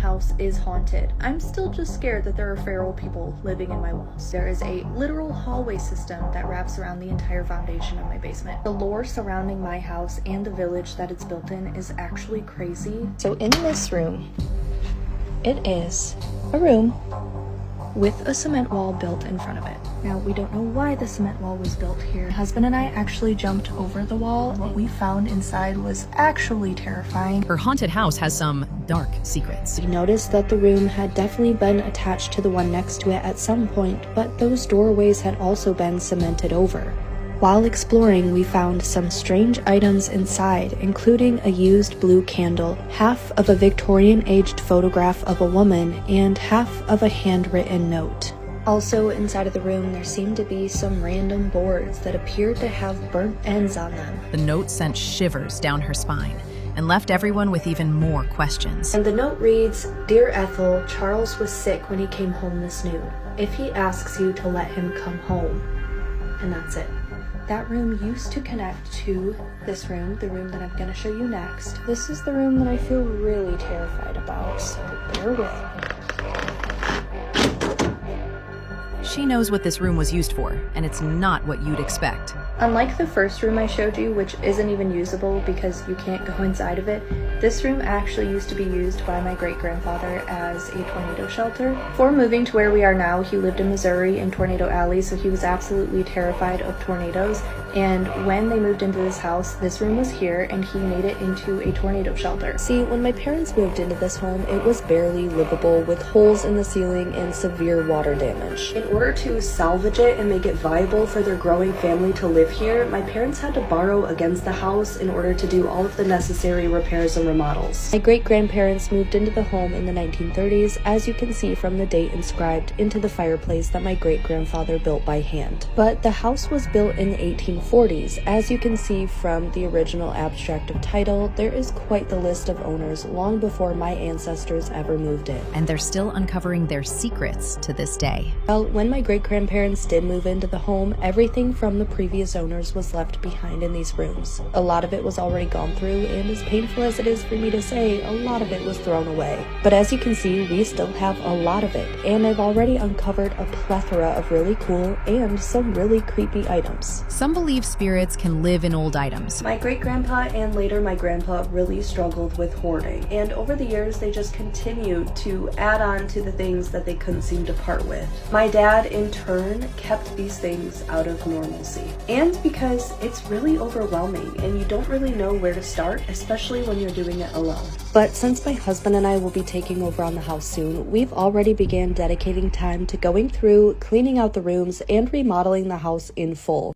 house is haunted. I'm still just scared that there are feral people living in my walls. There is a literal hallway system that wraps around the entire foundation of my basement. The lore surrounding my house and the village that it's built in is actually crazy. So in this room, it is a room with a cement wall built in front of it. Now, we don't know why the cement wall was built here. My husband and I actually jumped over the wall. What we found inside was actually terrifying. Her haunted house has some dark secrets. We noticed that the room had definitely been attached to the one next to it at some point, but those doorways had also been cemented over. While exploring, we found some strange items inside, including a used blue candle, half of a Victorian-aged photograph of a woman, and half of a handwritten note. Also, inside of the room, there seemed to be some random boards that appeared to have burnt ends on them. The note sent shivers down her spine and left everyone with even more questions. And the note reads, "Dear Ethel, Charles was sick when he came home this noon. If he asks you to let him come home." And that's it. That room used to connect to this room, the room that I'm going to show you next. This is the room that I feel really terrified about, so bear with me. She knows what this room was used for, and it's not what you'd expect. Unlike the first room I showed you, which isn't even usable because you can't go inside of it, this room actually used to be used by my great-grandfather as a tornado shelter. Before moving to where we are now, he lived in Missouri in Tornado Alley, so he was absolutely terrified of tornadoes. And when they moved into this house, this room was here, and he made it into a tornado shelter. See, when my parents moved into this home, it was barely livable with holes in the ceiling and severe water damage. In order to salvage it and make it viable for their growing family to live here, my parents had to borrow against the house in order to do all of the necessary repairs and remodels. My great-grandparents moved into the home in the 1930s, as you can see from the date inscribed into the fireplace that my great-grandfather built by hand. But the house was built in the 1840s. As you can see from the original abstract of title, there is quite the list of owners long before my ancestors ever moved in. And they're still uncovering their secrets to this day. Well, when my great-grandparents did move into the home, everything from the previous owners was left behind in these rooms. A lot of it was already gone through, and as painful as it is for me to say, a lot of it was thrown away. But as you can see, we still have a lot of it, and I've already uncovered a plethora of really cool and some really creepy items. Some believe spirits can live in old items. My great-grandpa and later my grandpa really struggled with hoarding, and over the years they just continued to add on to the things that they couldn't seem to part with. My dad, in turn, kept these things out of normalcy. And because it's really overwhelming and you don't really know where to start, especially when you're doing it alone. But since my husband and I will be taking over on the house soon, we've already began dedicating time to going through, cleaning out the rooms, and remodeling the house in full.